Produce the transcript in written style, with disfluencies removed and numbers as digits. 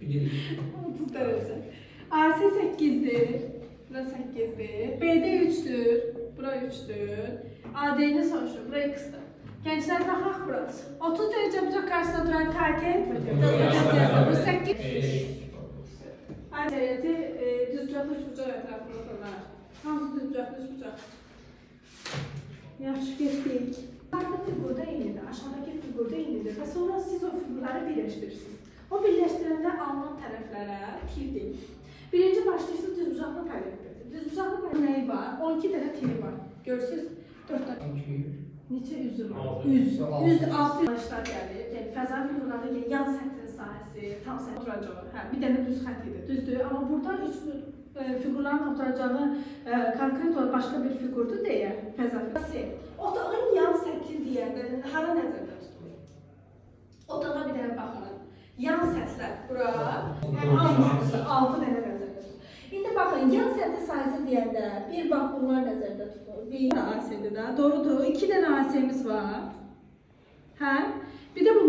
Bilirik. 30 derece. AC 8'dir. Bura 8'dir. BD 3'dür. Bura 3'dür. AD'ni soruşur. Bura X'dir. Gençler baxaq burası. 30 derece bucaq qarşısında duran katet. Bu 8. Ayrıca düz bucaqlı bucaq ətrafında fırlanır. Hansı düz bucaq, düz bucaq? Yaxşı, getdik. Yukarıda figurda eynidir, aşağıdaki figurda eynidir ve sonra siz o figurları birleştirirsiniz. O birleştirəndə alınan tərəflərə tir deyil. Birinci başlayırsınız düz bucaqlı paletdir. Düz bucaqlı paletdə nəyi var? 12 dənə tiri var. Görürsünüz? 4 dənə. Neçə üzü var? Üz, 6 başlar gəlir. Yəni fəza figurlarda yan səthin sahəsi, tam səthi oturacağı. Hə, bir dənə düz xətt idi, düzdür. Amma burada 3 figurların oturacağı konkret olarak başqa bir figurdur deyə fəza figurası. Otağın yan səthi deyəndə hara nəzərdə tutulur? Otağa bir dənə baxın. Yan səthlər bura, hamısı 6 dənə nəzərdə tutulur. İndi baxın, yan səthi sayısı deyəndə bir bax bunlar nəzərdə tutulur. Bir AC-dir də, doğrudur. 2 dənə AC-miz var. Hə? Bir də bu